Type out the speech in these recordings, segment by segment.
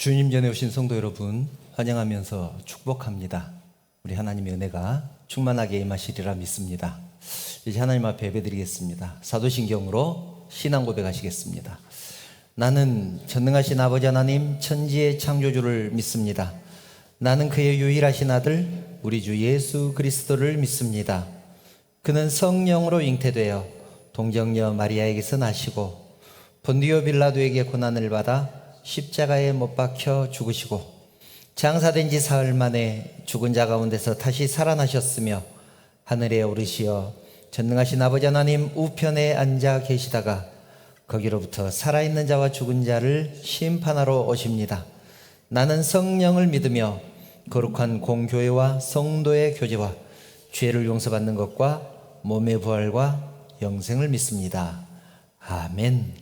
주님 전에 오신 성도 여러분 환영하면서 축복합니다. 우리 하나님의 은혜가 충만하게 임하시리라 믿습니다. 이제 하나님 앞에 예배드리겠습니다. 사도신경으로 신앙 고백하시겠습니다. 나는 전능하신 아버지 하나님 천지의 창조주를 믿습니다. 나는 그의 유일하신 아들 우리 주 예수 그리스도를 믿습니다. 그는 성령으로 잉태되어 동정녀 마리아에게서 나시고 본디오 빌라도에게 고난을 받아 십자가에 못 박혀 죽으시고 장사된 지 사흘 만에 죽은 자 가운데서 다시 살아나셨으며 하늘에 오르시어 전능하신 아버지 하나님 우편에 앉아 계시다가 거기로부터 살아있는 자와 죽은 자를 심판하러 오십니다. 나는 성령을 믿으며 거룩한 공교회와 성도의 교제와 죄를 용서받는 것과 몸의 부활과 영생을 믿습니다. 아멘.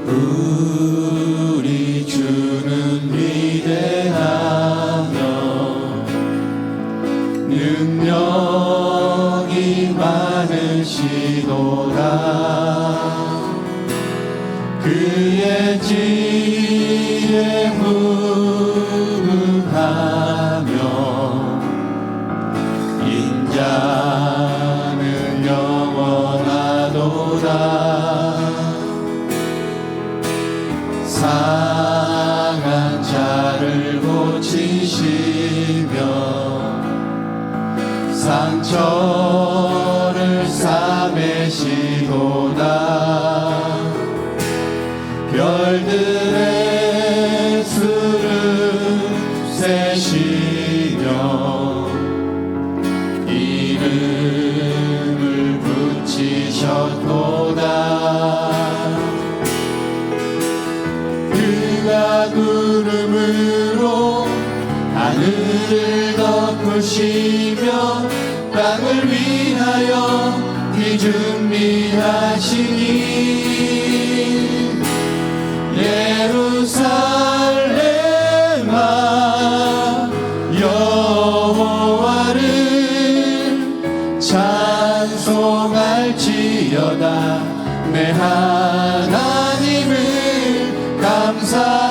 우리 주는 위대하며 능력이 많으시도다. 그의 지혜 무궁하며 인자는 영원하도다. 상한 자를 고치시며 상처를 싸매시도다. 별들의 수를 세시며 이름을 붙이셨도다. 그가 구름으로 하늘을 덮으시며 땅을 위하여 비 준비하시니 예루살렘아 여호와를 찬송할지어다. 내 하나님을 감사함으로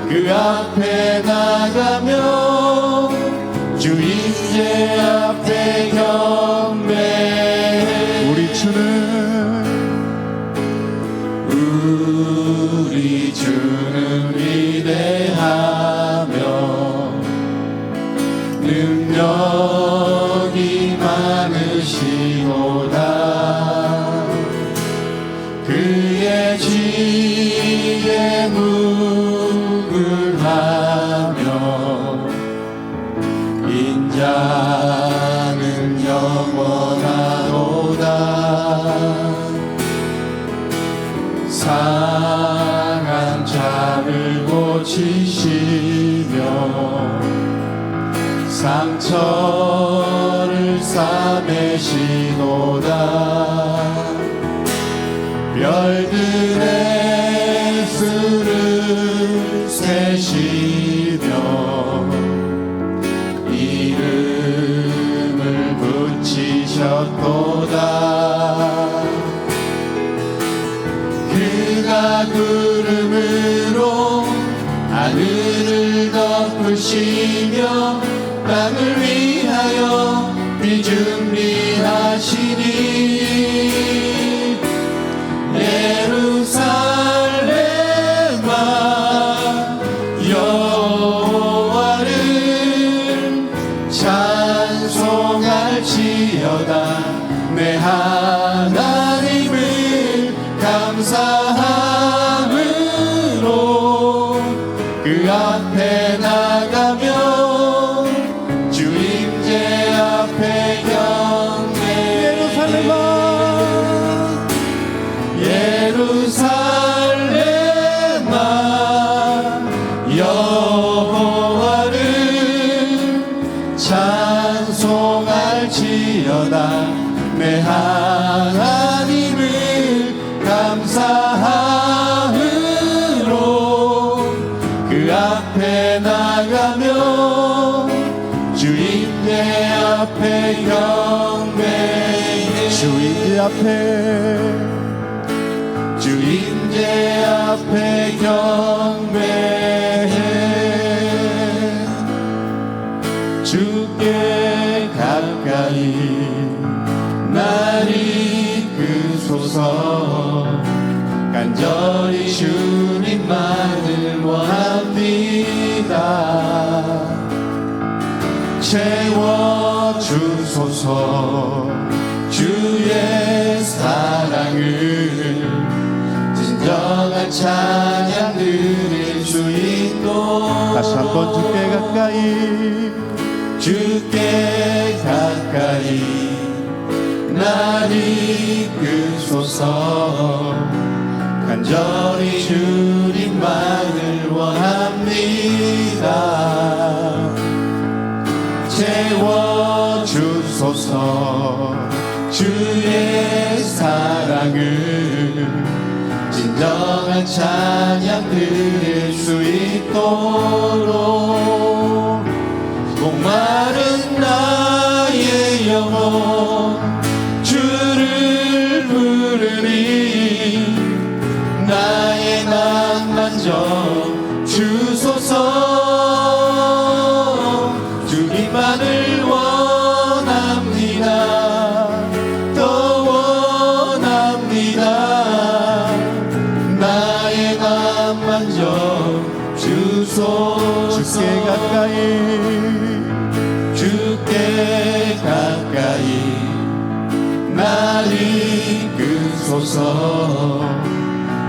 그 앞에 나가며 주 임재 앞에 경배해. 우리 주는 위대하며 능력이 많으시도다. 그의 지혜 무궁하며 인자는 영원하도다. 상한 자를 고치시며 상처를 싸매시도다. 별들의 수를 세시며 이름을 붙이셨도다. 그가 구름으로 하늘을 덮으시며 땅을 위하여 비 준비하시니 예루살렘아 여호와를 찬송할지어다. 내 하나님을 감사함으로 그 앞에 나가며 주 임재 앞에 경배. 예루살렘아 여호와를 찬송할지어다. 내 하나님을 감사 앞에 주임제 앞에 경배해 주께 가까이 날 이끄소서 간절히 주님만을 원합니다. 채워주소서 주의 사랑을 진정한 찬양 드릴 수 있도록 다시 한번 주께 가까이 날 이끄소서 간절히 주님만을 원합니다. 채워주소서 주의 사랑을 진정한 찬양 드릴 수 있도록 목마른 나의 영혼 주를 부르니 나의 맘 만져 주소서 주님만을 원합니다. 더 원합니다. 나의 맘 만져 주소서 주께 가까이 날 이끄소서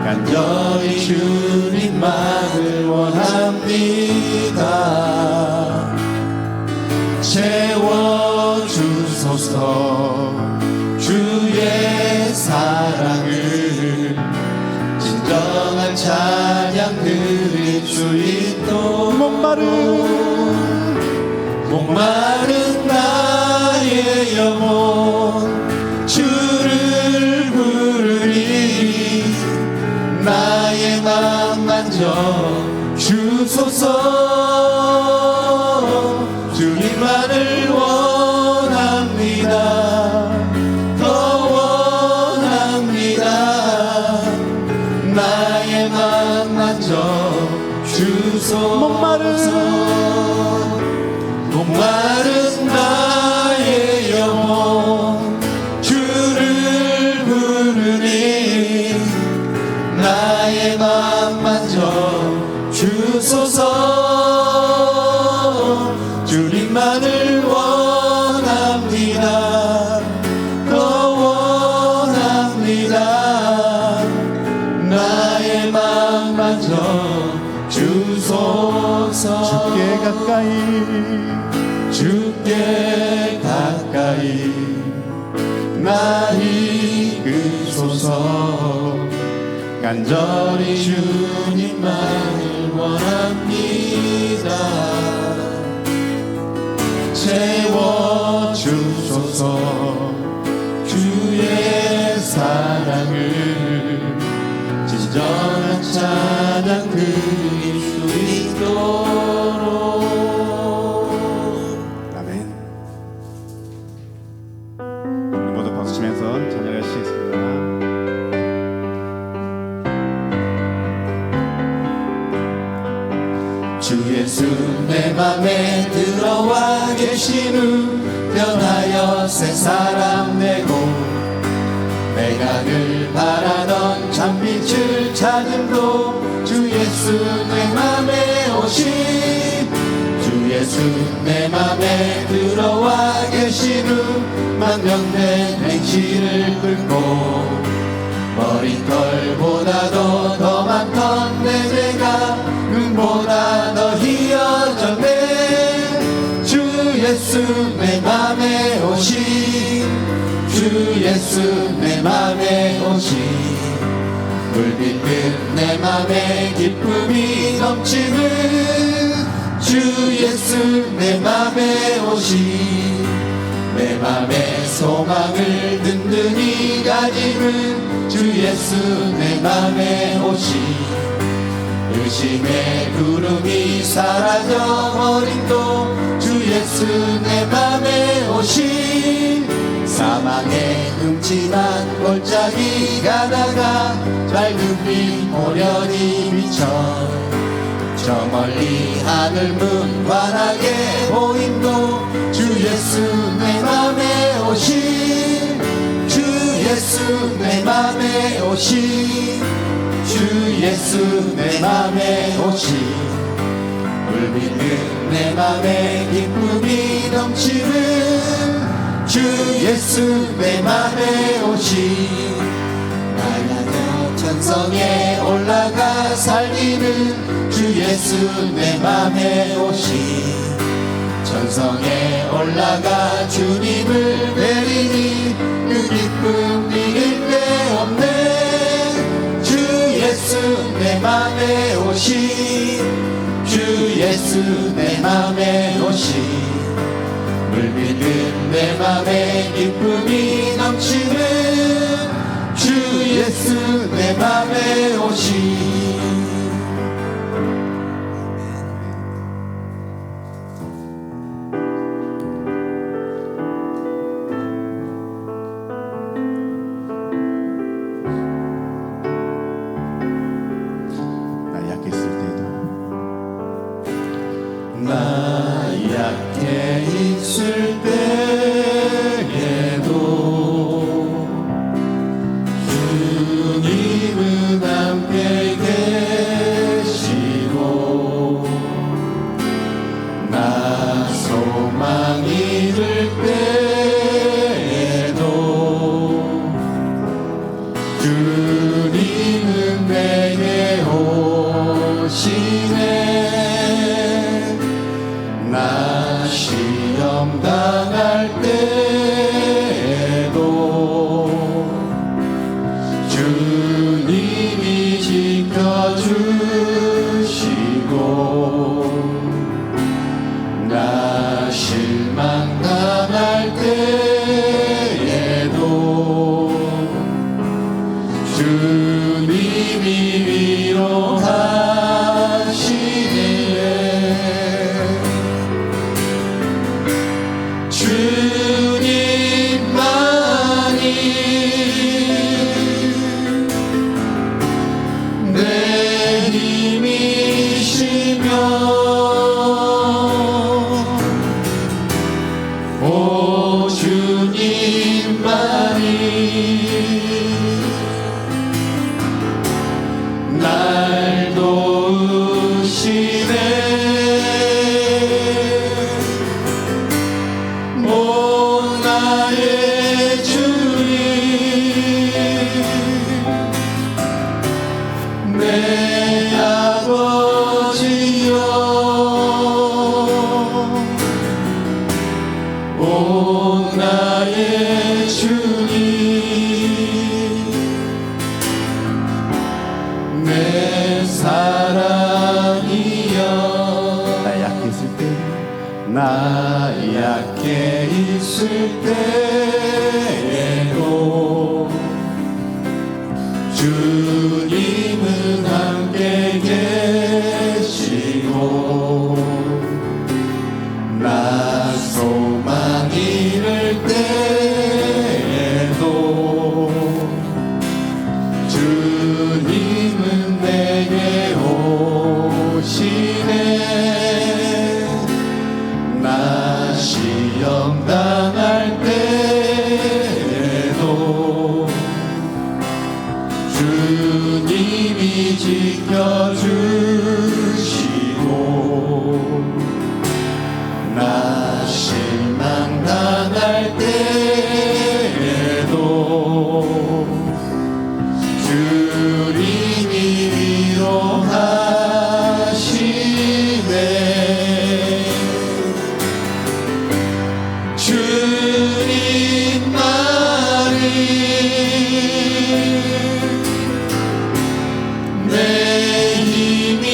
간절히 주님만을 원합니다. 채워주소서 주의 사랑을 진정한 찬양 드릴 수 있도록 목마른 나의 영혼 주를 부르니 나의 맘 만져 주소서 주님만을 원합니다. 더 원합니다. 나의 맘 만져 주소서 목마른 나의 영혼 주를 부르니 나의 맘 만져 주소서 주님만을 원합니다. 더 원합니다. 나의 맘 만져 주소서 주께 가까이 날 이끄소서 간절히 주님만을 원합니다. 채워주소서 주의 사랑을 진정한 찬양 드릴 수 있도록 아멘. 우리 모두 박수 치면서 찬양을 시겠습니다. 주 예수 내 맘에 들어와 계신 후 변하여 새 사람 되고 내가 늘 바라던 참빛을 찾음도 주 예수 내 맘에 오신 주 예수 내 맘에 들어와 계신 후 만병된 행실을 긁고 머리털보다도 더 많던 내 죄가 눈보다 더 희어졌네. 주 예수 내 맘에 오신 주 예수 내 맘에 오신 물빛 끝내 맘에 기쁨이 넘치는 주 예수 내 맘에 오신 내 맘에 소망을 든든히 가지는 주 예수 내 맘에 오신 의심의 구름이 사라져버린도 주 예수 내 맘에 오신 사망의 흠집한 골짜기 가다가 밝은 빛 오련히 비쳐 저 멀리 하늘 문 환하게 보임도 주 예수 내 맘에 오신 주 예수 내 맘에 오신 주 예수 내 맘에 오신 불빛은 내 맘에 기쁨이 넘치는 주 예수 내 맘에 오신 날마다 천성에 올라가 살리는 주 예수 내 맘에 오신 천성에 올라가 주님을 뵈리니 그 기쁨 이길 데 없네 주 예수 내 맘에 오신 주 예수 내 맘에 오신 물빛은 내 맘에 기쁨이 넘치는 주 예수 내 맘에 오신 나 약해 있을 때에도 주님은 함께 계시고 나 소망이 잃을 때에도 주님은 내게 오시네 나 시험 당할 때에도 주님이 지켜주시고 나 실망 당할 때에도 주님이 위로하시네 주님만이 내 힘이시며 오 주님만이 날 도우시네 나의 주님 내 아버지여 오 나의 주님 내 사랑이여 나 약했을 때 나 약해 있을 때에도 주님은 함께 계시고 나 소망 잃을 때에도 주님은 내게 오시네 나 시험 당할 때에도 주님이 지켜주시고 나 실망 당할 때에도 주님이 위로하시네 주님만이 내 힘이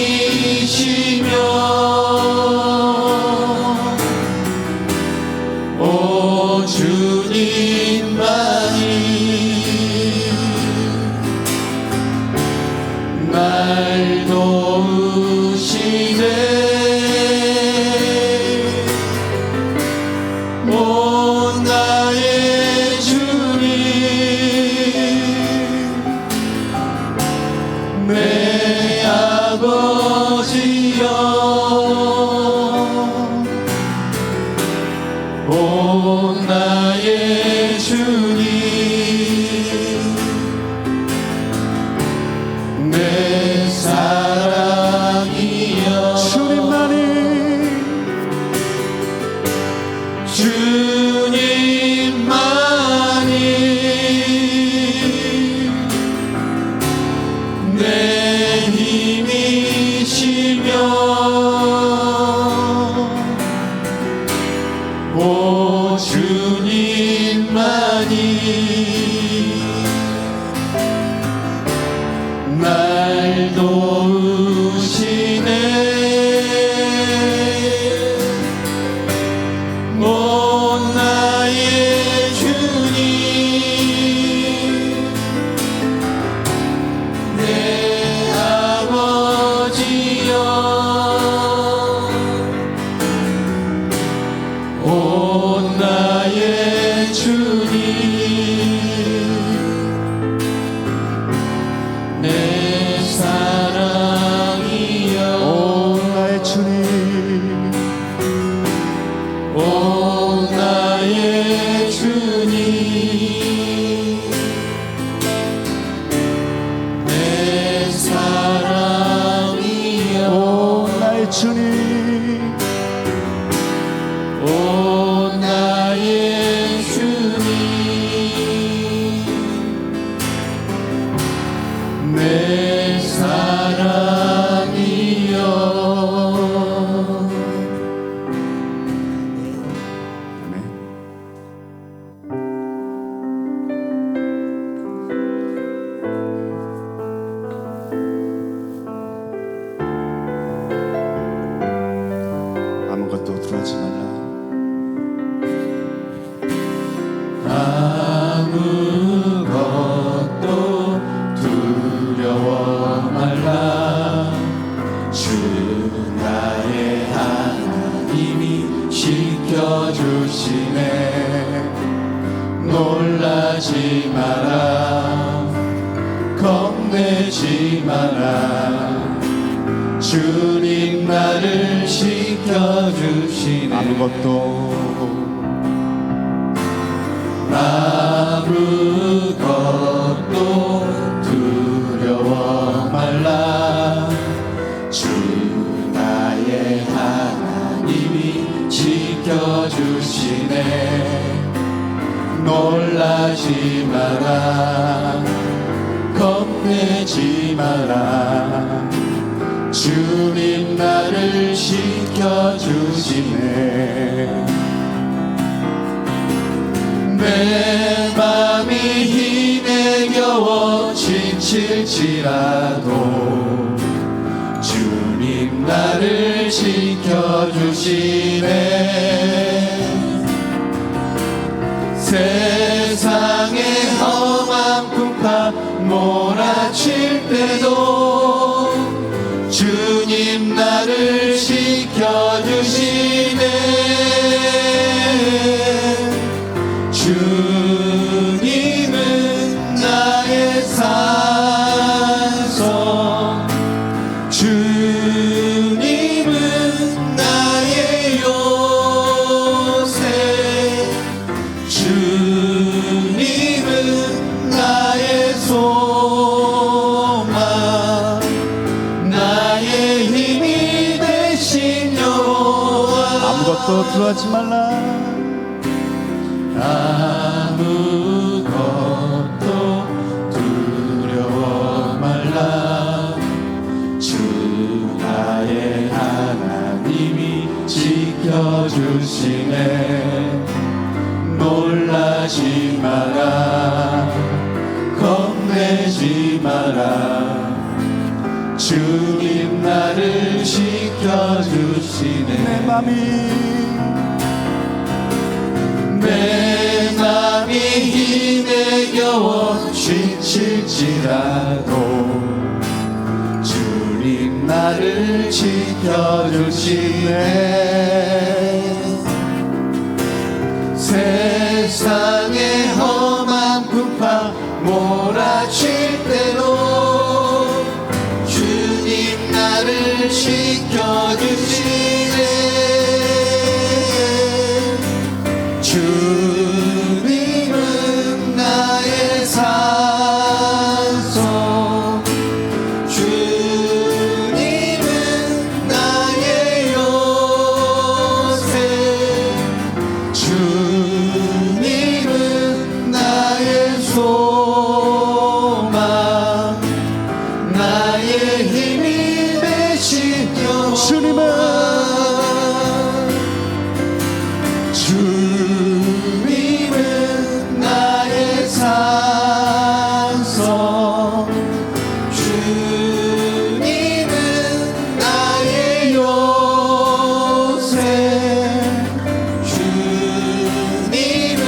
놀라지 마라 겁내지 마라 주님 나를 지켜주시네 아무것도 두려워 말라 주 나의 하나님이 지켜주시네 놀라지 마라 겁내지 마라 주님 나를 지켜주시네 내 맘이 힘에 겨워 지칠지라도 주님 나를 지켜주시네 세상의 험한 풍파 몰아칠 때도 주님 나를 지켜주시네 주님은 나의 산성 주님은 나의 요새 주님은 나의 소망 나의 힘이 되신 여호와 아무것도 두려워하지 말라 아무것도 두려워 말라 주 나의 하나님이 지켜주시네 놀라지 마라 겁내지 마라 주님 나를 지켜주시네 내 맘이 힘에 겨워 지칠지라도 주님 나를 지켜주시네 세상의 험한 풍파 몰아칠 때도 주님 나를 지켜주시네 주님은 나의 산성 주님은 나의 요새 주님은 나의 소망 나의 힘이 되신 여호와 주님은 나의 산성 주님은 나의 요새 주님은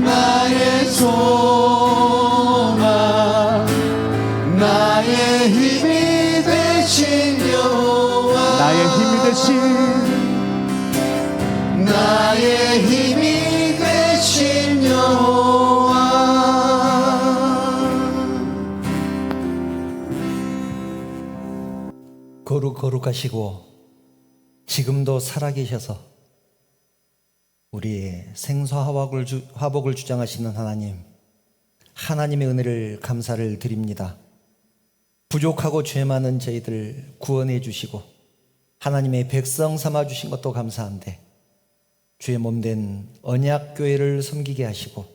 나의 소망 나의 힘이 되신 여호와 나의 힘이 되신 나의 힘이 되신 여호와 거룩하시고 지금도 살아계셔서 우리의 화복을 주장하시는 하나님, 하나님의 은혜를 감사를 드립니다. 부족하고 죄 많은 저희들 구원해 주시고 하나님의 백성 삼아 주신 것도 감사한데 주의 몸된 언약교회를 섬기게 하시고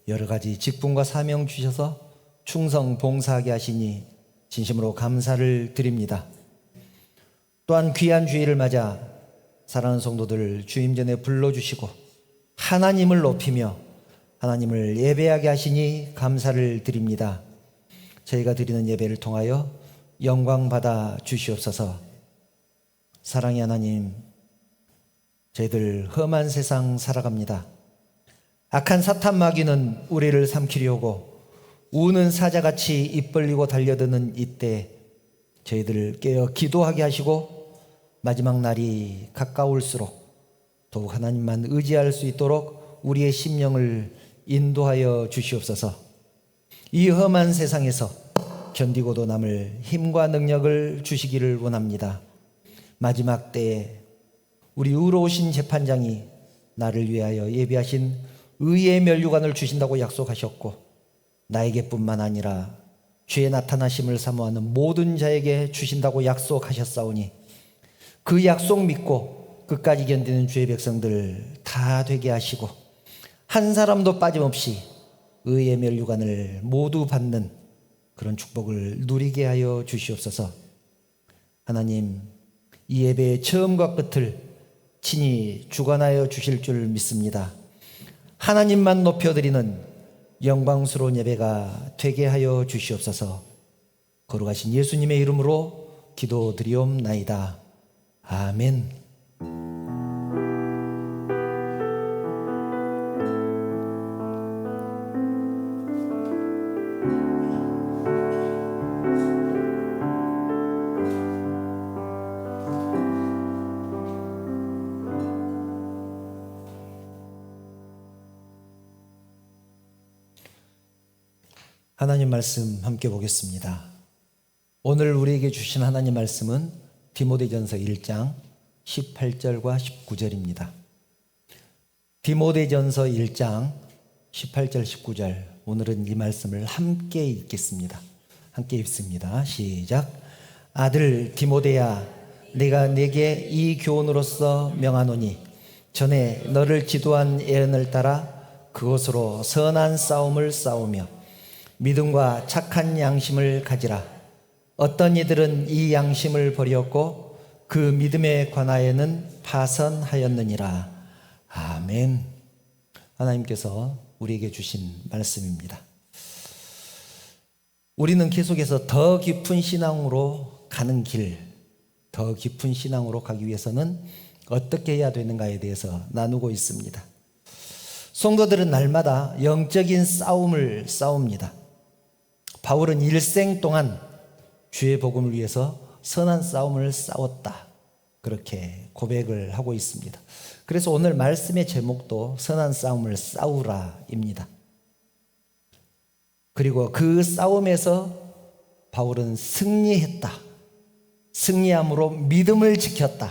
여러 가지 직분과 사명 주셔서 충성 봉사하게 하시니 진심으로 감사를 드립니다. 또한 귀한 주일을 맞아 사랑하는 성도들 주임 전에 불러주시고 하나님을 높이며 하나님을 예배하게 하시니 감사를 드립니다. 저희가 드리는 예배를 통하여 영광 받아 주시옵소서. 사랑의 하나님, 저희들 험한 세상 살아갑니다. 악한 사탄 마귀는 우리를 삼키려고 우는 사자같이 입 벌리고 달려드는 이때 저희들 깨어 기도하게 하시고 마지막 날이 가까울수록 더욱 하나님만 의지할 수 있도록 우리의 심령을 인도하여 주시옵소서. 이 험한 세상에서 견디고도 남을 힘과 능력을 주시기를 원합니다. 마지막 때에 우리 의로우신 재판장이 나를 위하여 예비하신 의의 면류관을 주신다고 약속하셨고, 나에게뿐만 아니라 주의 나타나심을 사모하는 모든 자에게 주신다고 약속하셨사오니, 그 약속 믿고 끝까지 견디는 주의 백성들 다 되게 하시고, 한 사람도 빠짐없이 의의 면류관을 모두 받는 그런 축복을 누리게 하여 주시옵소서. 하나님, 이 예배의 처음과 끝을 친히 주관하여 주실 줄 믿습니다. 하나님만 높여드리는 영광스러운 예배가 되게 하여 주시옵소서. 거룩하신 예수님의 이름으로 기도드리옵나이다. 아멘. 하나님 말씀 함께 보겠습니다. 오늘 우리에게 주신 하나님 말씀은 디모데전서 1장 18절과 19절입니다. 디모데전서 1장 18절 19절, 오늘은 이 말씀을 함께 읽겠습니다. 함께 읽습니다. 시작. 아들 디모데야, 내가 네게 이 교훈으로서 명하노니 전에 너를 지도한 예언을 따라 그것으로 선한 싸움을 싸우며 믿음과 착한 양심을 가지라. 어떤 이들은 이 양심을 버렸고 그 믿음에 관하여는 파선하였느니라. 아멘. 하나님께서 우리에게 주신 말씀입니다. 우리는 계속해서 더 깊은 신앙으로 가는 길, 더 깊은 신앙으로 가기 위해서는 어떻게 해야 되는가에 대해서 나누고 있습니다. 성도들은 날마다 영적인 싸움을 싸웁니다. 바울은 일생 동안 주의 복음을 위해서 선한 싸움을 싸웠다, 그렇게 고백을 하고 있습니다. 그래서 오늘 말씀의 제목도 선한 싸움을 싸우라입니다. 그리고 그 싸움에서 바울은 승리했다, 승리함으로 믿음을 지켰다,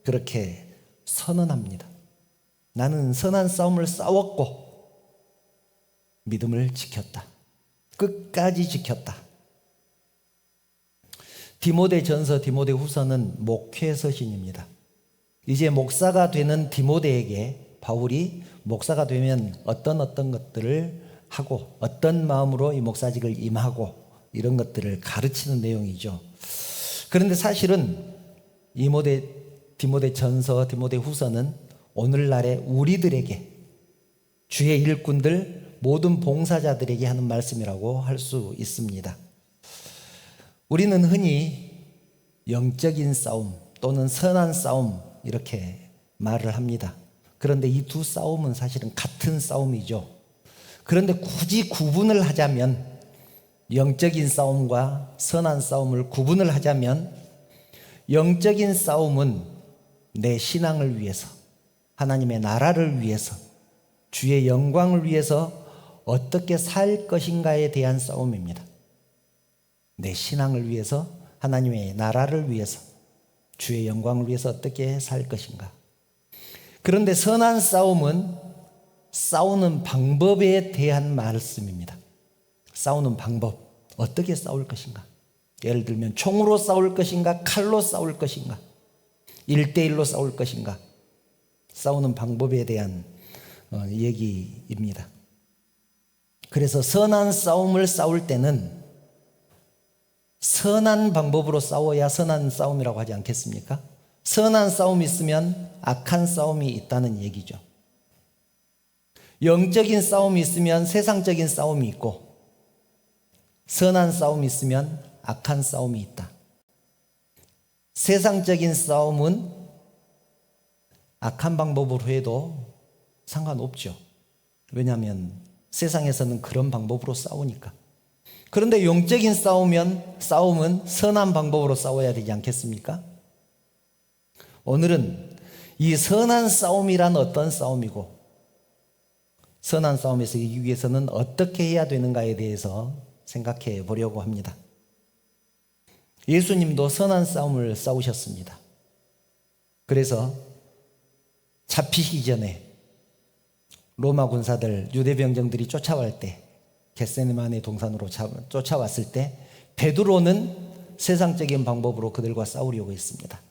그렇게 선언합니다. 나는 선한 싸움을 싸웠고 믿음을 지켰다, 끝까지 지켰다. 디모데전서, 디모데후서는 목회서신입니다. 이제 목사가 되는 디모데에게 바울이 목사가 되면 어떤 것들을 하고 어떤 마음으로 이 목사직을 임하고 이런 것들을 가르치는 내용이죠. 그런데 사실은 디모데전서, 디모데후서는 오늘날의 우리들에게, 주의 일꾼들, 모든 봉사자들에게 하는 말씀이라고 할 수 있습니다. 우리는 흔히 영적인 싸움 또는 선한 싸움 이렇게 말을 합니다. 그런데 이 두 싸움은 사실은 같은 싸움이죠. 그런데 굳이 구분을 하자면, 영적인 싸움과 선한 싸움을 구분을 하자면, 영적인 싸움은 내 신앙을 위해서, 하나님의 나라를 위해서, 주의 영광을 위해서 어떻게 살 것인가에 대한 싸움입니다. 내 신앙을 위해서, 하나님의 나라를 위해서, 주의 영광을 위해서 어떻게 살 것인가. 그런데 선한 싸움은 싸우는 방법에 대한 말씀입니다. 싸우는 방법, 어떻게 싸울 것인가. 예를 들면 총으로 싸울 것인가, 칼로 싸울 것인가, 1대1로 싸울 것인가. 싸우는 방법에 대한 얘기입니다. 그래서 선한 싸움을 싸울 때는 선한 방법으로 싸워야 선한 싸움이라고 하지 않겠습니까? 선한 싸움이 있으면 악한 싸움이 있다는 얘기죠. 영적인 싸움이 있으면 세상적인 싸움이 있고, 선한 싸움이 있으면 악한 싸움이 있다. 세상적인 싸움은 악한 방법으로 해도 상관없죠. 왜냐하면 세상에서는 그런 방법으로 싸우니까. 그런데 영적인 싸움은 선한 방법으로 싸워야 되지 않겠습니까? 오늘은 이 선한 싸움이란 어떤 싸움이고, 선한 싸움에서 이기기 위해서는 어떻게 해야 되는가에 대해서 생각해 보려고 합니다. 예수님도 선한 싸움을 싸우셨습니다. 그래서 잡히시기 전에 로마 군사들, 유대 병정들이 쫓아올 때, 겟세마네 동산으로 쫓아왔을 때 베드로는 세상적인 방법으로 그들과 싸우려고 했습니다.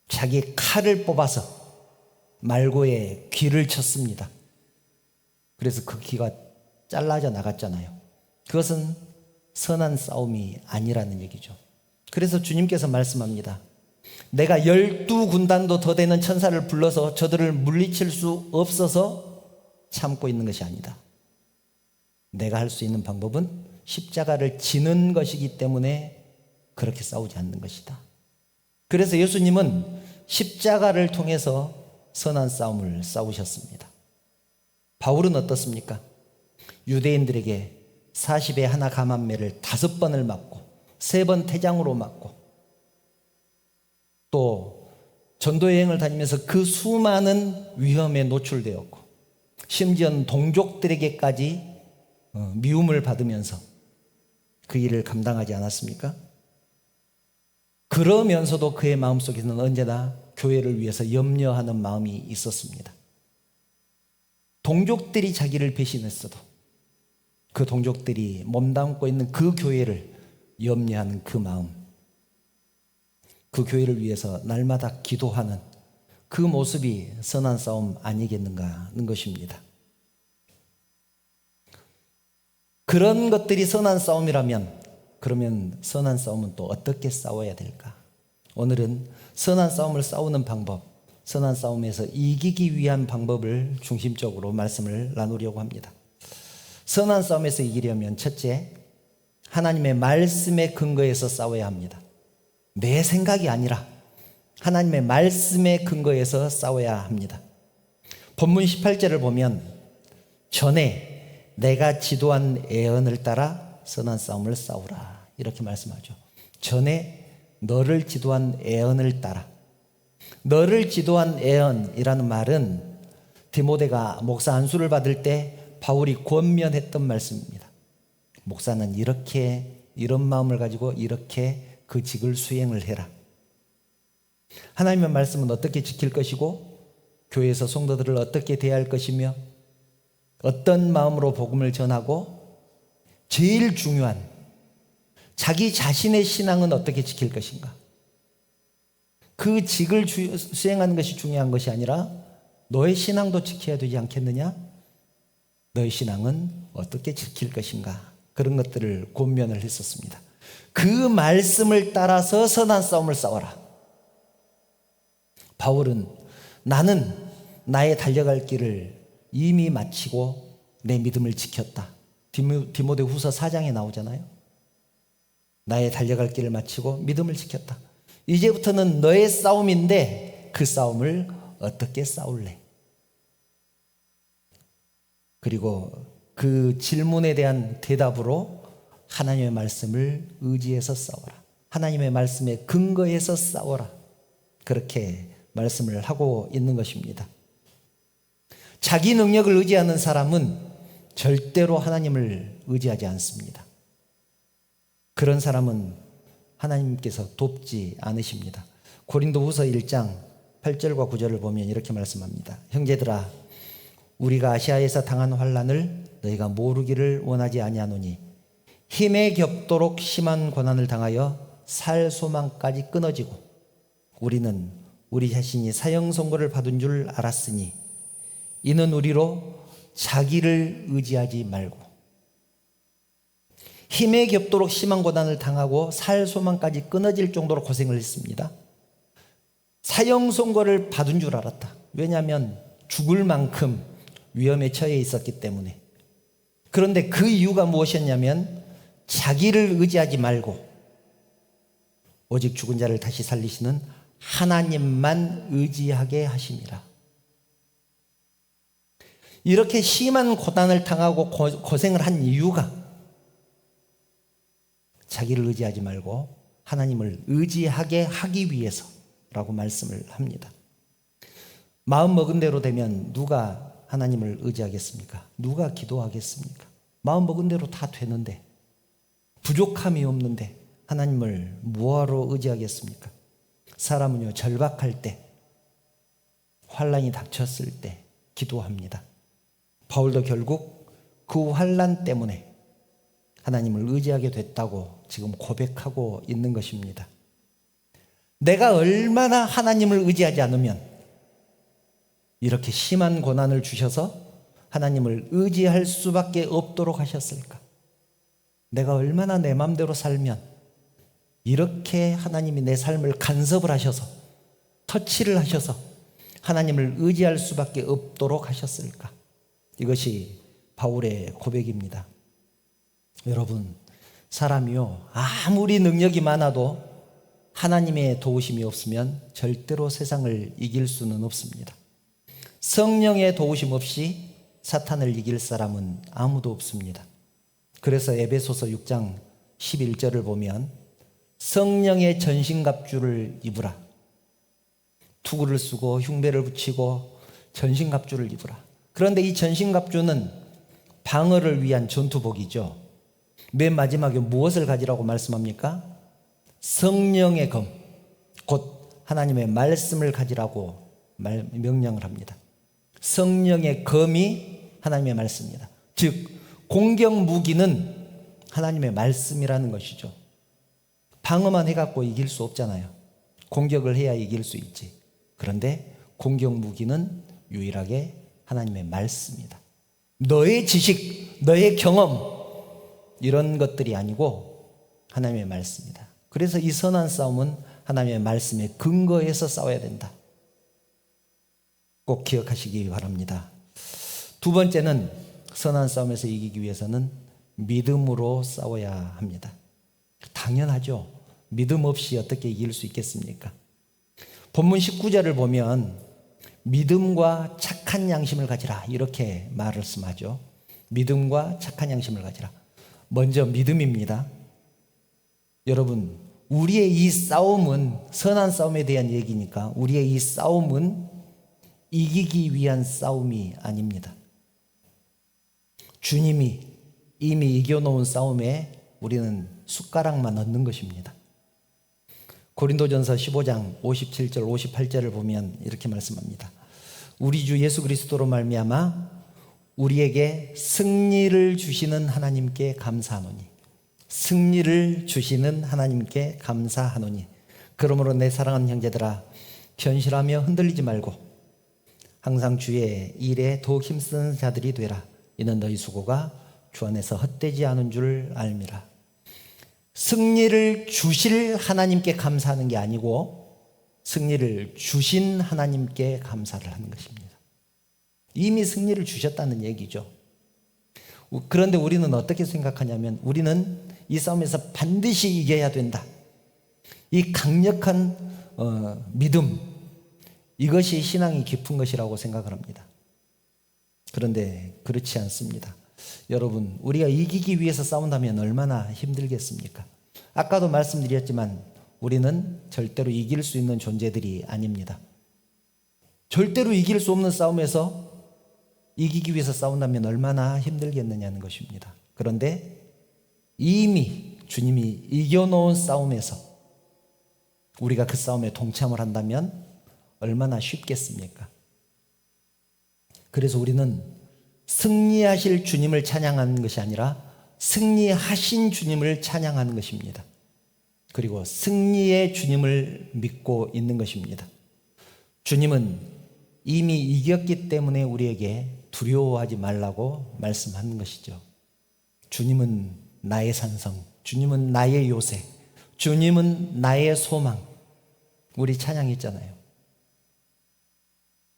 자기 칼을 뽑아서 말고에 귀를 쳤습니다. 그래서 그 귀가 잘라져 나갔잖아요. 그것은 선한 싸움이 아니라는 얘기죠. 그래서 주님께서 말씀합니다. 내가 12군단도 더 되는 천사를 불러서 저들을 물리칠 수 없어서 참고 있는 것이 아니다. 내가 할 수 있는 방법은 십자가를 지는 것이기 때문에 그렇게 싸우지 않는 것이다. 그래서 예수님은 십자가를 통해서 선한 싸움을 싸우셨습니다. 바울은 어떻습니까? 유대인들에게 40에 하나 감한매를 5번을 맞고 3번 태장으로 맞고 또 전도여행을 다니면서 그 수많은 위험에 노출되었고 심지어는 동족들에게까지 미움을 받으면서 그 일을 감당하지 않았습니까? 그러면서도 그의 마음속에는 언제나 교회를 위해서 염려하는 마음이 있었습니다. 동족들이 자기를 배신했어도 그 동족들이 몸담고 있는 그 교회를 염려하는 그 마음, 그 교회를 위해서 날마다 기도하는 그 모습이 선한 싸움 아니겠는가 하는 것입니다. 그런 것들이 선한 싸움이라면 그러면 선한 싸움은 또 어떻게 싸워야 될까? 오늘은 선한 싸움을 싸우는 방법, 선한 싸움에서 이기기 위한 방법을 중심적으로 말씀을 나누려고 합니다. 선한 싸움에서 이기려면 첫째, 하나님의 말씀에 근거해서 싸워야 합니다. 내 생각이 아니라 하나님의 말씀에 근거해서 싸워야 합니다. 본문 18절을 보면 전에 내가 지도한 애언을 따라 선한 싸움을 싸우라 이렇게 말씀하죠. 전에 너를 지도한 애언을 따라. 너를 지도한 애언이라는 말은 디모데가 목사 안수를 받을 때 바울이 권면했던 말씀입니다. 목사는 이런 마음을 가지고 이렇게 그 직을 수행을 해라. 하나님의 말씀은 어떻게 지킬 것이고 교회에서 성도들을 어떻게 대할 것이며 어떤 마음으로 복음을 전하고 제일 중요한 자기 자신의 신앙은 어떻게 지킬 것인가. 그 직을 수행하는 것이 중요한 것이 아니라 너의 신앙도 지켜야 되지 않겠느냐? 너의 신앙은 어떻게 지킬 것인가? 그런 것들을 권면을 했었습니다. 그 말씀을 따라서 선한 싸움을 싸워라. 바울은 나는 나의 달려갈 길을 이미 마치고 내 믿음을 지켰다. 디모데 후서 4장에 나오잖아요. 나의 달려갈 길을 마치고 믿음을 지켰다. 이제부터는 너의 싸움인데 그 싸움을 어떻게 싸울래? 그리고 그 질문에 대한 대답으로 하나님의 말씀을 의지해서 싸워라. 하나님의 말씀에 근거해서 싸워라. 그렇게 말씀을 하고 있는 것입니다. 자기 능력을 의지하는 사람은 절대로 하나님을 의지하지 않습니다. 그런 사람은 하나님께서 돕지 않으십니다. 고린도후서 1장 8절과 9절을 보면 이렇게 말씀합니다. 형제들아, 우리가 아시아에서 당한 환난을 너희가 모르기를 원하지 아니하노니 힘에 겹도록 심한 고난을 당하여 살 소망까지 끊어지고 우리는 우리 자신이 사형 선고를 받은 줄 알았으니 이는 우리로 자기를 의지하지 말고 힘에 겹도록 심한 고난을 당하고 살 소망까지 끊어질 정도로 고생을 했습니다. 사형 선고를 받은 줄 알았다. 왜냐하면 죽을 만큼 위험에 처해 있었기 때문에. 그런데 그 이유가 무엇이었냐면 자기를 의지하지 말고 오직 죽은 자를 다시 살리시는 하나님만 의지하게 하심이라. 이렇게 심한 고난을 당하고 고생을 한 이유가 자기를 의지하지 말고 하나님을 의지하게 하기 위해서라고 말씀을 합니다. 마음 먹은 대로 되면 누가 하나님을 의지하겠습니까? 누가 기도하겠습니까? 마음먹은 대로 다 되는데, 부족함이 없는데 하나님을 뭐하러 의지하겠습니까? 사람은요, 절박할 때, 환난이 닥쳤을 때 기도합니다. 바울도 결국 그 환난 때문에 하나님을 의지하게 됐다고 지금 고백하고 있는 것입니다. 내가 얼마나 하나님을 의지하지 않으면 이렇게 심한 고난을 주셔서 하나님을 의지할 수밖에 없도록 하셨을까? 내가 얼마나 내 마음대로 살면 이렇게 하나님이 내 삶을 간섭을 하셔서, 터치를 하셔서 하나님을 의지할 수밖에 없도록 하셨을까? 이것이 바울의 고백입니다. 여러분, 사람이요, 아무리 능력이 많아도 하나님의 도우심이 없으면 절대로 세상을 이길 수는 없습니다. 성령의 도우심 없이 사탄을 이길 사람은 아무도 없습니다. 그래서 에베소서 6장 11절을 보면 성령의 전신갑주를 입으라. 투구를 쓰고 흉배를 붙이고 전신갑주를 입으라. 그런데 이 전신갑주는 방어를 위한 전투복이죠. 맨 마지막에 무엇을 가지라고 말씀합니까? 성령의 검, 곧 하나님의 말씀을 가지라고 명령을 합니다. 성령의 검이 하나님의 말씀입니다. 즉 공격 무기는 하나님의 말씀이라는 것이죠. 방어만 해갖고 이길 수 없잖아요. 공격을 해야 이길 수 있지. 그런데 공격 무기는 유일하게 하나님의 말씀이다. 너의 지식, 너의 경험 이런 것들이 아니고 하나님의 말씀이다. 그래서 이 선한 싸움은 하나님의 말씀에 근거해서 싸워야 된다. 꼭 기억하시기 바랍니다. 두 번째는 선한 싸움에서 이기기 위해서는 믿음으로 싸워야 합니다. 당연하죠. 믿음 없이 어떻게 이길 수 있겠습니까? 본문 19절을 보면 믿음과 착한 양심을 가지라 이렇게 말씀하죠. 믿음과 착한 양심을 가지라. 먼저 믿음입니다. 여러분, 우리의 이 싸움은 선한 싸움에 대한 얘기니까 우리의 이 싸움은 이기기 위한 싸움이 아닙니다. 주님이 이미 이겨놓은 싸움에 우리는 숟가락만 얻는 것입니다. 고린도전서 15장 57절 58절을 보면 이렇게 말씀합니다. 우리 주 예수 그리스도로 말미암아 우리에게 승리를 주시는 하나님께 감사하노니, 승리를 주시는 하나님께 감사하노니, 그러므로 내 사랑하는 형제들아 견실하며 흔들리지 말고 항상 주의 일에 더욱 힘쓰는 자들이 되라. 이는 너희 수고가 주 안에서 헛되지 않은 줄 알미라. 승리를 주실 하나님께 감사하는 게 아니고 승리를 주신 하나님께 감사를 하는 것입니다. 이미 승리를 주셨다는 얘기죠. 그런데 우리는 어떻게 생각하냐면 우리는 이 싸움에서 반드시 이겨야 된다. 이 강력한 믿음, 이것이 신앙이 깊은 것이라고 생각을 합니다. 그런데 그렇지 않습니다. 여러분, 우리가 이기기 위해서 싸운다면 얼마나 힘들겠습니까? 아까도 말씀드렸지만 우리는 절대로 이길 수 있는 존재들이 아닙니다. 절대로 이길 수 없는 싸움에서 이기기 위해서 싸운다면 얼마나 힘들겠느냐는 것입니다. 그런데 이미 주님이 이겨놓은 싸움에서 우리가 그 싸움에 동참을 한다면 얼마나 쉽겠습니까? 그래서 우리는 승리하실 주님을 찬양하는 것이 아니라 승리하신 주님을 찬양하는 것입니다. 그리고 승리의 주님을 믿고 있는 것입니다. 주님은 이미 이겼기 때문에 우리에게 두려워하지 말라고 말씀하는 것이죠. 주님은 나의 산성, 주님은 나의 요새, 주님은 나의 소망. 우리 찬양했잖아요.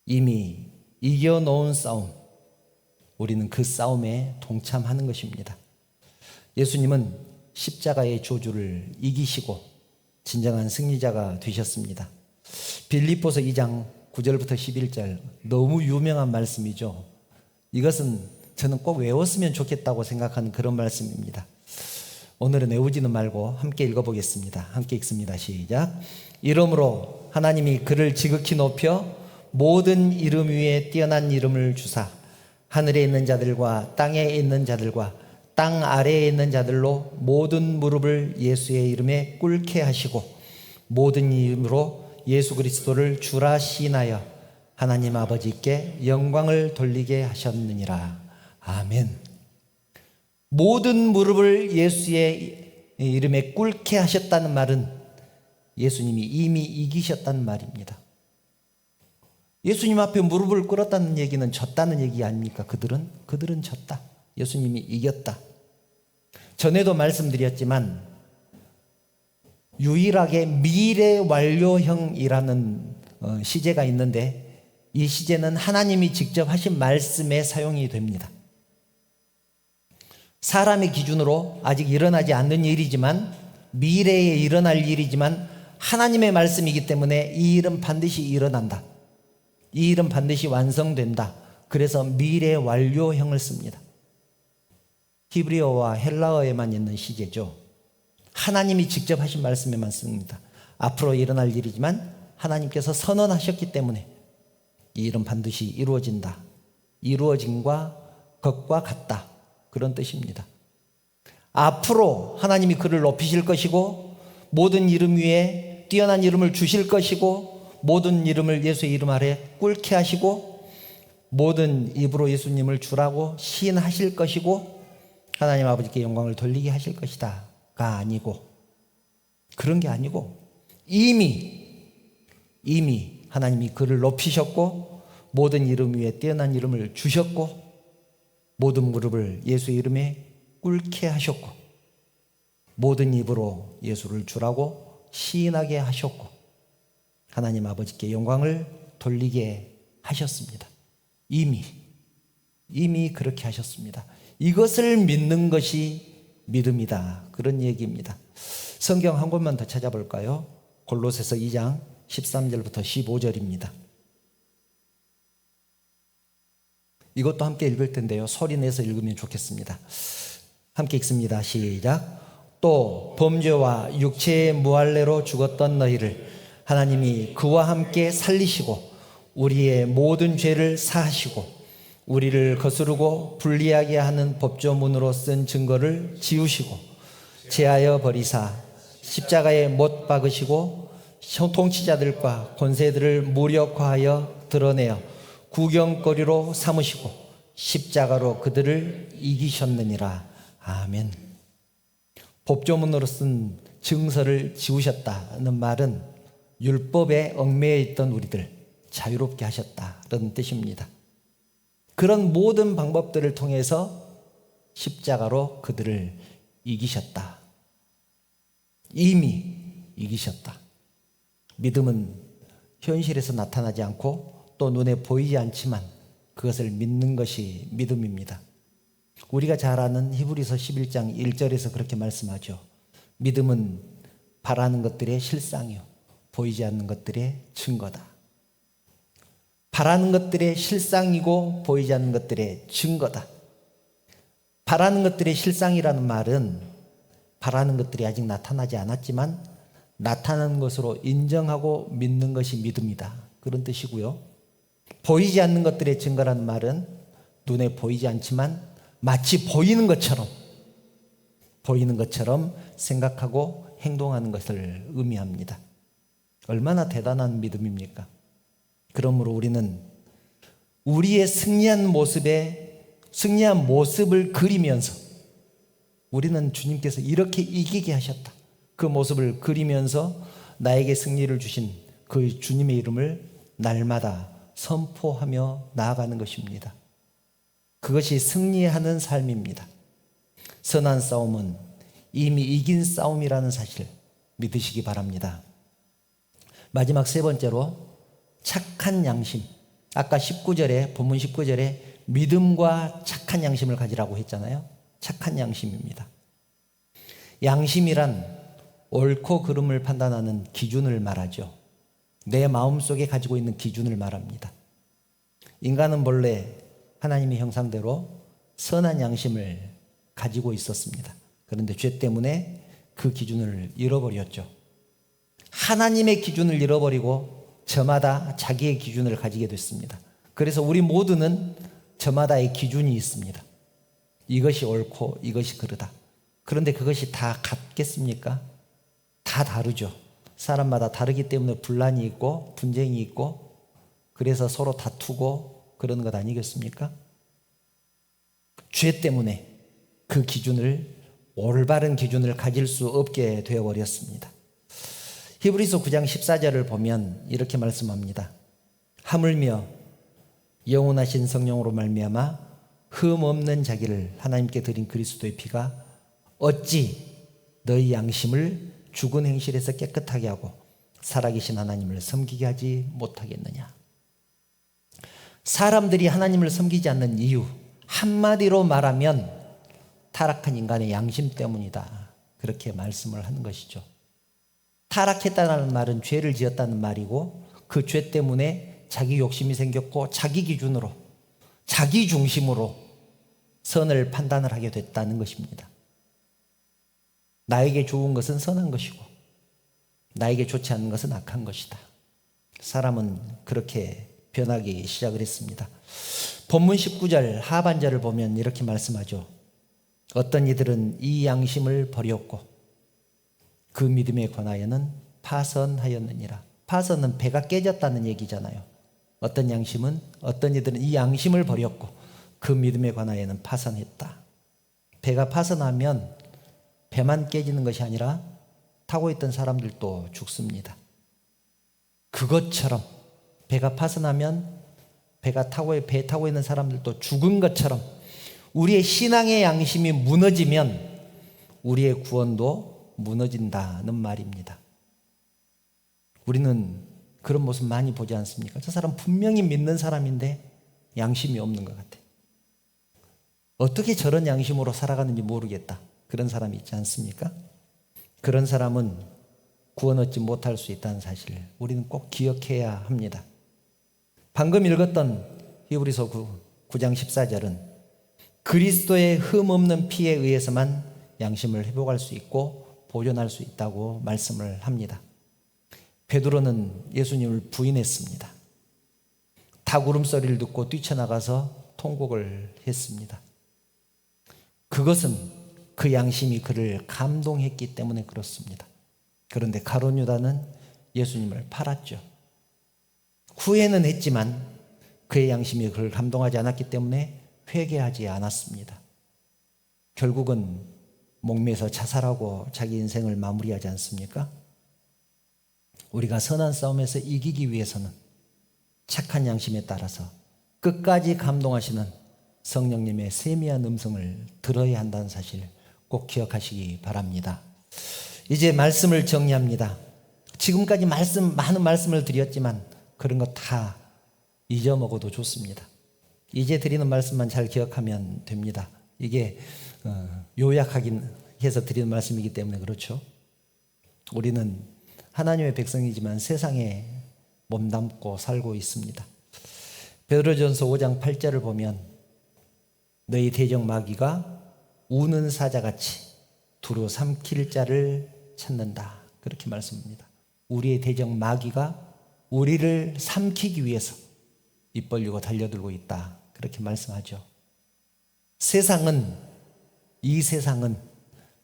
이미 이겨놓은 싸움, 우리는 그 싸움에 동참하는 것입니다. 예수님은 십자가의 저주를 이기시고 진정한 승리자가 되셨습니다. 빌립보서 2장 9절부터 11절, 너무 유명한 말씀이죠. 이것은 저는 꼭 외웠으면 좋겠다고 생각하는 그런 말씀입니다. 오늘은 외우지는 말고 함께 읽어보겠습니다. 함께 읽습니다. 시작. 이러므로 하나님이 그를 지극히 높여 모든 이름 위에 뛰어난 이름을 주사 하늘에 있는 자들과 땅에 있는 자들과 땅 아래에 있는 자들로 모든 무릎을 예수의 이름에 꿇게 하시고 모든 이름으로 예수 그리스도를 주라 시인하여 하나님 아버지께 영광을 돌리게 하셨느니라. 아멘. 모든 무릎을 예수의 이름에 꿇게 하셨다는 말은 예수님이 이미 이기셨다는 말입니다. 예수님 앞에 무릎을 꿇었다는 얘기는 졌다는 얘기 아닙니까? 그들은 졌다. 예수님이 이겼다. 전에도 말씀드렸지만 유일하게 미래 완료형이라는 시제가 있는데 이 시제는 하나님이 직접 하신 말씀에 사용이 됩니다. 사람의 기준으로 아직 일어나지 않는 일이지만 미래에 일어날 일이지만 하나님의 말씀이기 때문에 이 일은 반드시 일어난다. 이 일은 반드시 완성된다. 그래서 미래 완료형을 씁니다. 히브리어와 헬라어에만 있는 시제죠. 하나님이 직접 하신 말씀에만 씁니다. 앞으로 일어날 일이지만 하나님께서 선언하셨기 때문에 이 일은 반드시 이루어진다. 이루어짐과 것과 같다. 그런 뜻입니다. 앞으로 하나님이 그를 높이실 것이고 모든 이름 위에 뛰어난 이름을 주실 것이고 모든 이름을 예수의 이름 아래 꿇게 하시고 모든 입으로 예수님을 주라고 시인하실 것이고 하나님 아버지께 영광을 돌리게 하실 것이다 가 아니고 그런 게 아니고 이미 하나님이 그를 높이셨고 모든 이름 위에 뛰어난 이름을 주셨고 모든 무릎을 예수의 이름에 꿇게 하셨고 모든 입으로 예수를 주라고 시인하게 하셨고 하나님 아버지께 영광을 돌리게 하셨습니다. 이미 그렇게 하셨습니다. 이것을 믿는 것이 믿음이다. 그런 얘기입니다. 성경 한 권만 더 찾아볼까요? 골로새서 2장 13절부터 15절입니다. 이것도 함께 읽을 텐데요. 소리 내서 읽으면 좋겠습니다. 함께 읽습니다. 시작. 또 범죄와 육체의 무할례로 죽었던 너희를 하나님이 그와 함께 살리시고 우리의 모든 죄를 사하시고 우리를 거스르고 불리하게 하는 법조문으로 쓴 증거를 지우시고 제하여 버리사 십자가에 못 박으시고 통치자들과 권세들을 무력화하여 드러내어 구경거리로 삼으시고 십자가로 그들을 이기셨느니라. 아멘. 법조문으로 쓴 증서를 지우셨다는 말은 율법에 얽매여 있던 우리들 자유롭게 하셨다는 뜻입니다. 그런 모든 방법들을 통해서 십자가로 그들을 이기셨다. 이미 이기셨다. 믿음은 현실에서 나타나지 않고 또 눈에 보이지 않지만 그것을 믿는 것이 믿음입니다. 우리가 잘 아는 히브리서 11장 1절에서 그렇게 말씀하죠. 믿음은 바라는 것들의 실상이요 보이지 않는 것들의 증거다. 바라는 것들의 실상이고 보이지 않는 것들의 증거다. 바라는 것들의 실상이라는 말은 바라는 것들이 아직 나타나지 않았지만 나타나는 것으로 인정하고 믿는 것이 믿음이다. 그런 뜻이고요. 보이지 않는 것들의 증거라는 말은 눈에 보이지 않지만 마치 보이는 것처럼 생각하고 행동하는 것을 의미합니다. 얼마나 대단한 믿음입니까? 그러므로 우리는 우리의 승리한 모습을 그리면서 우리는 주님께서 이렇게 이기게 하셨다. 그 모습을 그리면서 나에게 승리를 주신 그 주님의 이름을 날마다 선포하며 나아가는 것입니다. 그것이 승리하는 삶입니다. 선한 싸움은 이미 이긴 싸움이라는 사실 믿으시기 바랍니다. 마지막 세 번째로 착한 양심. 아까 19절에 본문 19절에 믿음과 착한 양심을 가지라고 했잖아요. 착한 양심입니다. 양심이란 옳고 그름을 판단하는 기준을 말하죠. 내 마음속에 가지고 있는 기준을 말합니다. 인간은 본래 하나님의 형상대로 선한 양심을 가지고 있었습니다. 그런데 죄 때문에 그 기준을 잃어버렸죠. 하나님의 기준을 잃어버리고 저마다 자기의 기준을 가지게 됐습니다. 그래서 우리 모두는 저마다의 기준이 있습니다. 이것이 옳고 이것이 그르다. 그런데 그것이 다 같겠습니까? 다 다르죠. 사람마다 다르기 때문에 분란이 있고 분쟁이 있고 그래서 서로 다투고 그러는 것 아니겠습니까? 죄 때문에 그 기준을 올바른 기준을 가질 수 없게 되어버렸습니다. 히브리서 9장 14절을 보면 이렇게 말씀합니다. 하물며 영원하신 성령으로 말미암아 흠 없는 자기를 하나님께 드린 그리스도의 피가 어찌 너희 양심을 죽은 행실에서 깨끗하게 하고 살아계신 하나님을 섬기게 하지 못하겠느냐. 사람들이 하나님을 섬기지 않는 이유, 한마디로 말하면 타락한 인간의 양심 때문이다. 그렇게 말씀을 하는 것이죠. 타락했다는 말은 죄를 지었다는 말이고 그 죄 때문에 자기 욕심이 생겼고 자기 기준으로 자기 중심으로 선을 판단을 하게 됐다는 것입니다. 나에게 좋은 것은 선한 것이고 나에게 좋지 않은 것은 악한 것이다. 사람은 그렇게 변하기 시작을 했습니다. 본문 19절 하반절을 보면 이렇게 말씀하죠. 어떤 이들은 이 양심을 버렸고 그 믿음에 관하여는 파선하였느니라. 파선은 배가 깨졌다는 얘기잖아요. 어떤 이들은 이 양심을 버렸고 그 믿음에 관하여는 파선했다. 배가 파선하면 배만 깨지는 것이 아니라 타고 있던 사람들도 죽습니다. 그것처럼 배가 파선하면 배 타고 있는 사람들도 죽은 것처럼 우리의 신앙의 양심이 무너지면 우리의 구원도 무너진다는 말입니다. 우리는 그런 모습 많이 보지 않습니까? 저 사람 분명히 믿는 사람인데 양심이 없는 것 같아. 어떻게 저런 양심으로 살아가는지 모르겠다. 그런 사람이 있지 않습니까? 그런 사람은 구원 얻지 못할 수 있다는 사실을 우리는 꼭 기억해야 합니다. 방금 읽었던 히브리서 9장 14절은 그리스도의 흠 없는 피에 의해서만 양심을 회복할 수 있고 보존할 수 있다고 말씀을 합니다. 베드로는 예수님을 부인했습니다. 닭 울음소리를 듣고 뛰쳐나가서 통곡을 했습니다. 그것은 그 양심이 그를 감동했기 때문에 그렇습니다. 그런데 가룟 유다는 예수님을 팔았죠. 후회는 했지만 그의 양심이 그를 감동하지 않았기 때문에 회개하지 않았습니다. 결국은 목매서 자살하고 자기 인생을 마무리하지 않습니까? 우리가 선한 싸움에서 이기기 위해서는 착한 양심에 따라서 끝까지 감동하시는 성령님의 세미한 음성을 들어야 한다는 사실 꼭 기억하시기 바랍니다. 이제 말씀을 정리합니다. 지금까지 많은 말씀을 드렸지만 그런 거 다 잊어먹어도 좋습니다. 이제 드리는 말씀만 잘 기억하면 됩니다. 이게 요약하긴 해서 드리는 말씀이기 때문에 그렇죠. 우리는 하나님의 백성이지만 세상에 몸담고 살고 있습니다. 베드로전서 5장 8절을 보면 너희 대적 마귀가 우는 사자같이 두루 삼킬 자를 찾는다. 그렇게 말씀합니다. 우리의 대적 마귀가 우리를 삼키기 위해서 입 벌리고 달려들고 있다. 그렇게 말씀하죠. 이 세상은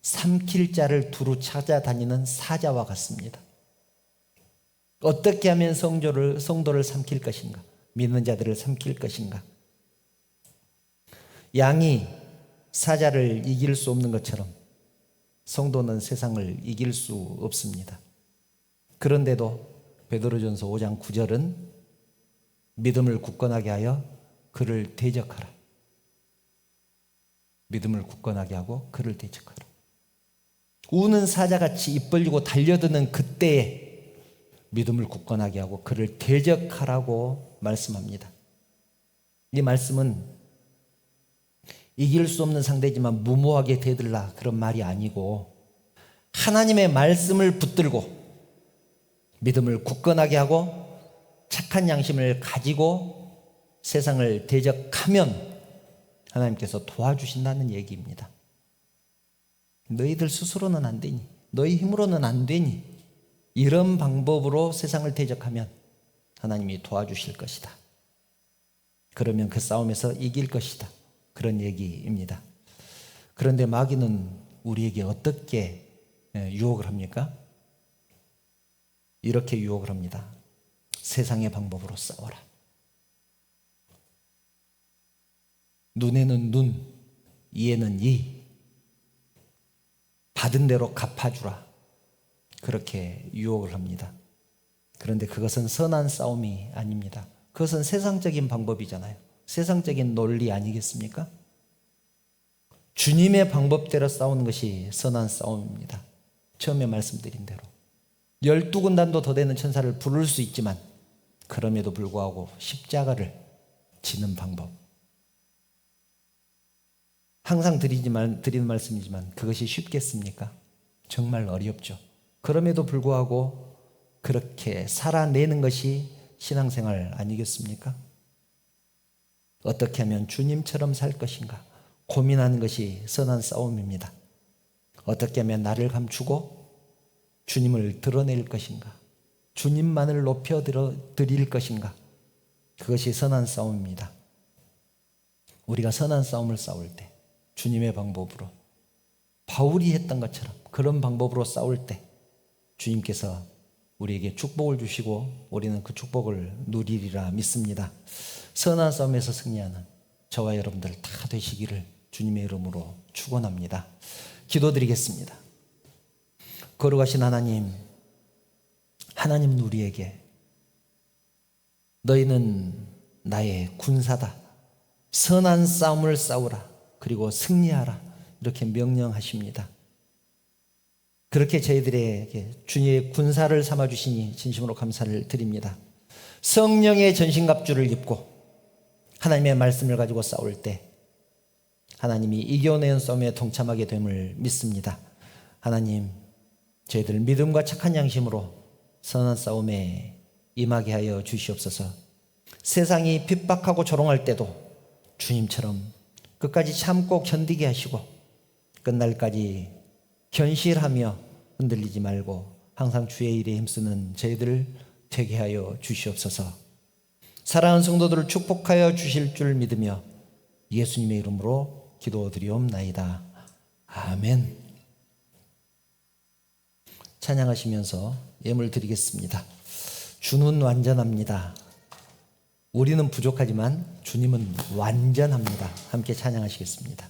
삼킬 자를 두루 찾아다니는 사자와 같습니다. 어떻게 하면 성도를 삼킬 것인가? 믿는 자들을 삼킬 것인가? 양이 사자를 이길 수 없는 것처럼 성도는 세상을 이길 수 없습니다. 그런데도 베드로전서 5장 9절은 믿음을 굳건하게 하여 그를 대적하라. 믿음을 굳건하게 하고 그를 대적하라. 우는 사자같이 입 벌리고 달려드는 그때에 믿음을 굳건하게 하고 그를 대적하라고 말씀합니다. 이 말씀은 이길 수 없는 상대지만 무모하게 대들라 그런 말이 아니고 하나님의 말씀을 붙들고 믿음을 굳건하게 하고 착한 양심을 가지고 세상을 대적하면 하나님께서 도와주신다는 얘기입니다. 너희들 스스로는 안 되니, 너희 힘으로는 안 되니, 이런 방법으로 세상을 대적하면 하나님이 도와주실 것이다. 그러면 그 싸움에서 이길 것이다. 그런 얘기입니다. 그런데 마귀는 우리에게 어떻게 유혹을 합니까? 이렇게 유혹을 합니다. 세상의 방법으로 싸워라. 눈에는 눈, 이에는 이. 받은 대로 갚아주라. 그렇게 유혹을 합니다. 그런데 그것은 선한 싸움이 아닙니다. 그것은 세상적인 방법이잖아요. 세상적인 논리 아니겠습니까? 주님의 방법대로 싸우는 것이 선한 싸움입니다. 처음에 말씀드린 대로 12군단도 더 되는 천사를 부를 수 있지만 그럼에도 불구하고 십자가를 지는 방법, 항상 드리는 말씀이지만 그것이 쉽겠습니까? 정말 어렵죠. 그럼에도 불구하고 그렇게 살아내는 것이 신앙생활 아니겠습니까? 어떻게 하면 주님처럼 살 것인가 고민하는 것이 선한 싸움입니다. 어떻게 하면 나를 감추고 주님을 드러낼 것인가, 주님만을 높여 드릴 것인가, 그것이 선한 싸움입니다. 우리가 선한 싸움을 싸울 때 주님의 방법으로, 바울이 했던 것처럼 그런 방법으로 싸울 때 주님께서 우리에게 축복을 주시고 우리는 그 축복을 누리리라 믿습니다. 선한 싸움에서 승리하는 저와 여러분들 다 되시기를 주님의 이름으로 축원합니다. 기도드리겠습니다. 거룩하신 하나님, 하나님은 우리에게 너희는 나의 군사다, 선한 싸움을 싸우라, 그리고 승리하라, 이렇게 명령하십니다. 그렇게 저희들에게 주님의 군사를 삼아주시니 진심으로 감사를 드립니다. 성령의 전신갑주를 입고 하나님의 말씀을 가지고 싸울 때 하나님이 이겨내는 싸움에 동참하게 됨을 믿습니다. 하나님, 저희들 믿음과 착한 양심으로 선한 싸움에 임하게 하여 주시옵소서. 세상이 핍박하고 조롱할 때도 주님처럼 끝까지 참고 견디게 하시고 끝날까지 견실하며 흔들리지 말고 항상 주의 일에 힘쓰는 저희들 되게 하여 주시옵소서. 사랑하는 성도들을 축복하여 주실 줄 믿으며 예수님의 이름으로 기도드리옵나이다. 아멘. 찬양하시면서 예물 드리겠습니다. 주는 완전합니다. 우리는 부족하지만 주님은 완전합니다. 함께 찬양하시겠습니다.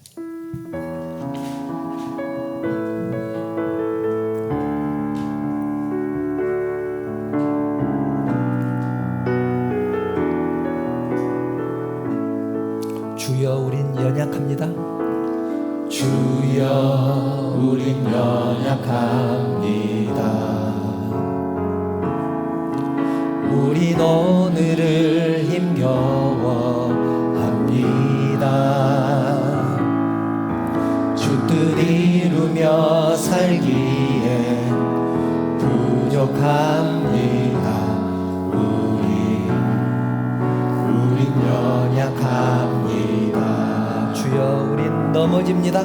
주여, 우린 연약합니다. 주여, 우린 연약합니다. 우린 오늘을 힘겨워합니다. 주 뜻 이루며 살기에 부족합니다. 우린 연약합니다. 주여, 우린 넘어집니다.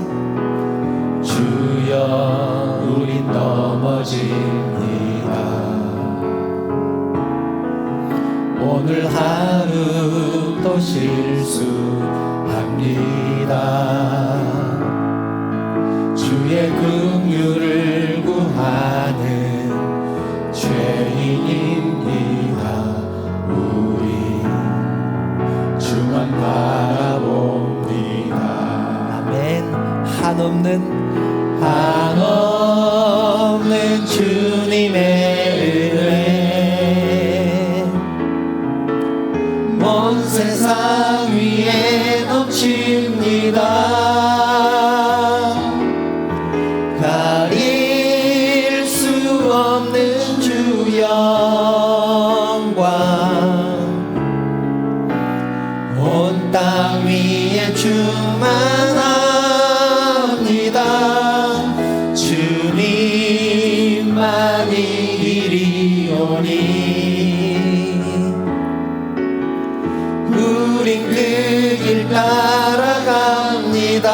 주여, 우린 넘어집니다. 오늘 하루 또 실수합니다. 주의 긍휼을 구하는 죄인입니다. 우리 주만 바라봅니다. 아멘. 한없는 주님의 은혜 온 세상 위에 넘칩니다. 가릴 수 없는 주 영광 온 땅 위에 충만합니다. 주님만이 이리오니 우린 그 길 따라갑니다.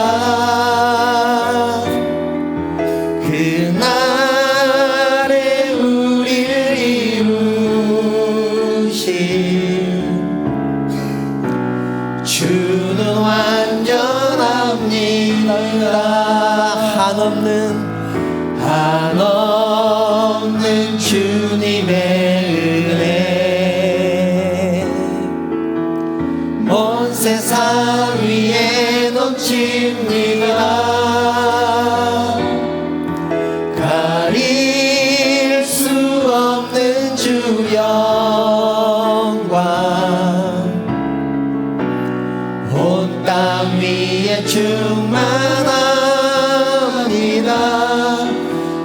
그날에 우리를 이루신 한없는 주님의 은혜 온 세상 위에 넘칩니다. 가릴 수 없는 주 영광 온 땅 위에 충만합니다.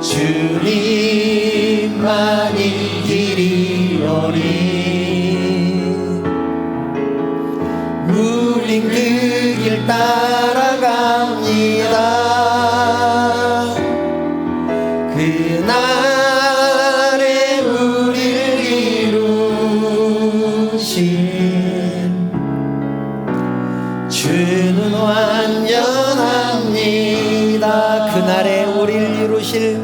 주님만이 길이오니 우린 그 길 따라갑니다. 그날에 우리를 이루신 주는 완전합니다. 그날에 우리를 이루실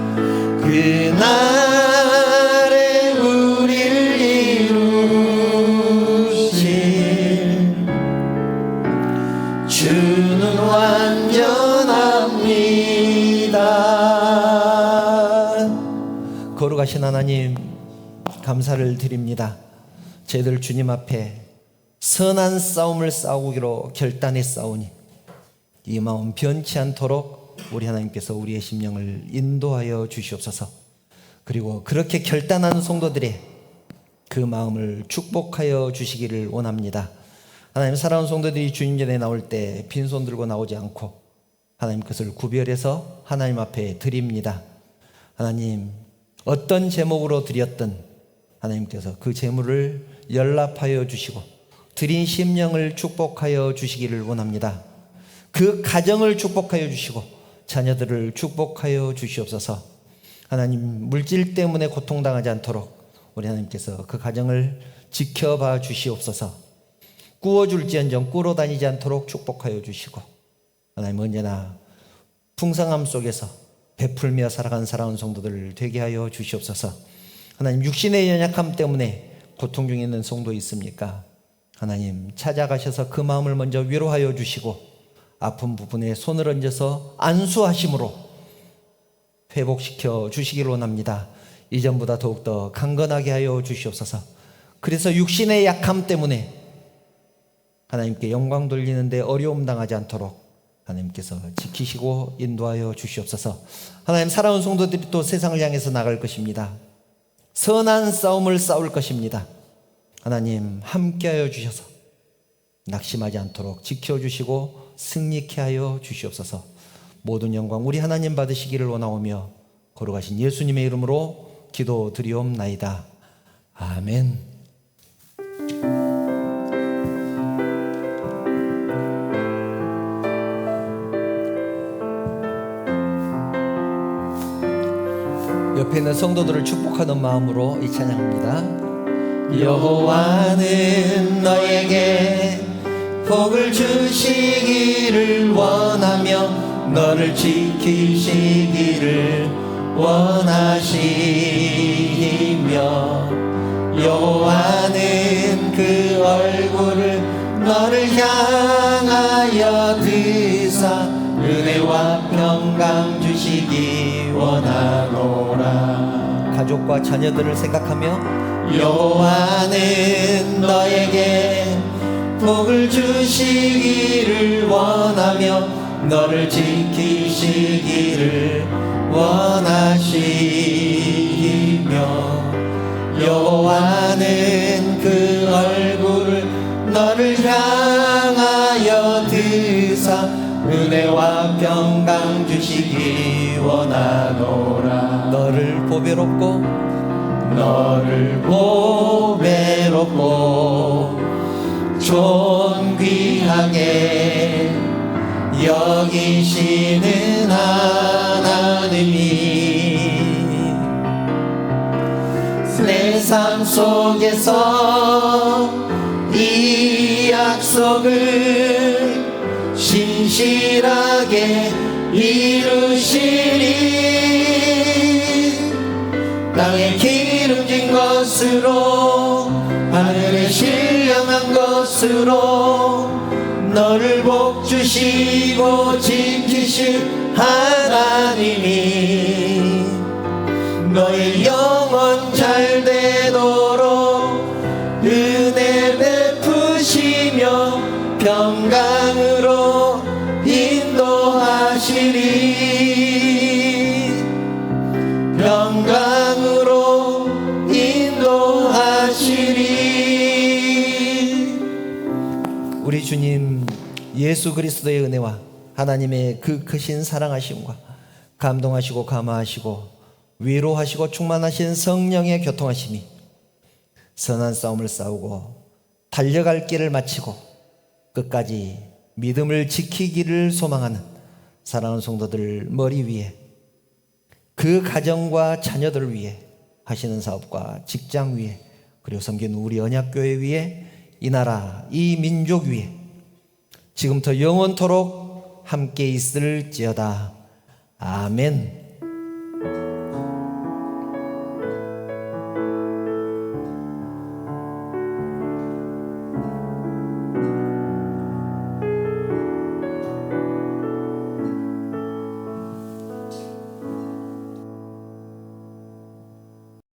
그날에 우리를 이루신 주는 완전합니다. 거룩하신 하나님, 감사를 드립니다. 저희들 주님 앞에 선한 싸움을 싸우기로 결단해 싸우니 이 마음 변치 않도록 우리 하나님께서 우리의 심령을 인도하여 주시옵소서. 그리고 그렇게 결단한 성도들의 그 마음을 축복하여 주시기를 원합니다. 하나님, 살아온 성도들이 주님 전에 나올 때 빈손 들고 나오지 않고 하나님 것을 구별해서 하나님 앞에 드립니다. 하나님, 어떤 제목으로 드렸든 하나님께서 그 제물을 연락하여 주시고 드린 심령을 축복하여 주시기를 원합니다. 그 가정을 축복하여 주시고 자녀들을 축복하여 주시옵소서. 하나님, 물질 때문에 고통당하지 않도록 우리 하나님께서 그 가정을 지켜봐 주시옵소서. 꾸어줄지언정 꾸러 다니지 않도록 축복하여 주시고 하나님, 언제나 풍성함 속에서 베풀며 살아간 살아온 성도들 되게 하여 주시옵소서. 하나님, 육신의 연약함 때문에 고통 중에 있는 성도 있습니까? 하나님, 찾아가셔서 그 마음을 먼저 위로하여 주시고 아픈 부분에 손을 얹어서 안수하심으로 회복시켜 주시기를 원합니다. 이전보다 더욱더 강건하게 하여 주시옵소서. 그래서 육신의 약함 때문에 하나님께 영광 돌리는데 어려움 당하지 않도록 하나님께서 지키시고 인도하여 주시옵소서. 하나님, 살아온 성도들이 또 세상을 향해서 나갈 것입니다. 선한 싸움을 싸울 것입니다. 하나님, 함께하여 주셔서 낙심하지 않도록 지켜주시고 승리케 하여 주시옵소서. 모든 영광 우리 하나님 받으시기를 원하오며 거룩하신 예수님의 이름으로 기도드리옵나이다. 아멘. 옆에 있는 성도들을 축복하는 마음으로 이 찬양합니다. 여호와는 너에게 복을 주시기를 원하며 너를 지키시기를 원하시며 여호와는 그 얼굴을 너를 향하여 드사 은혜와 평강 주시기 원하노라. 가족과 자녀들을 생각하며 여호와는 너에게 복을 주시기를 원하며 너를 지키시기를 원하시며 여호와는 그 얼굴을 너를 향하여 드사 은혜와 평강 주시기 원하노라. 너를 보배롭고 존귀하게 여기시는 하나님이 내 삶 속에서 이 약속을 신실하게 이루시리. 땅에 기름진 것으로 하늘에 신령한 것으로 너를 복주시고 지키실 하나님 하나님이 너의 영혼 잘 되도록 은혜 베푸시며 평강으로 인도하시리. 평강으로 인도하시리. 우리 주님 예수 그리스도의 은혜와 하나님의 그 크신 사랑하심과 감동하시고 감화하시고 위로하시고 충만하신 성령의 교통하심이 선한 싸움을 싸우고 달려갈 길을 마치고 끝까지 믿음을 지키기를 소망하는 사랑하는 성도들 머리 위에, 그 가정과 자녀들 위해 하시는 사업과 직장 위에, 그리고 섬기는 우리 언약교회 위에, 이 나라 이 민족 위에 지금부터 영원토록 함께 있을지어다. 아멘.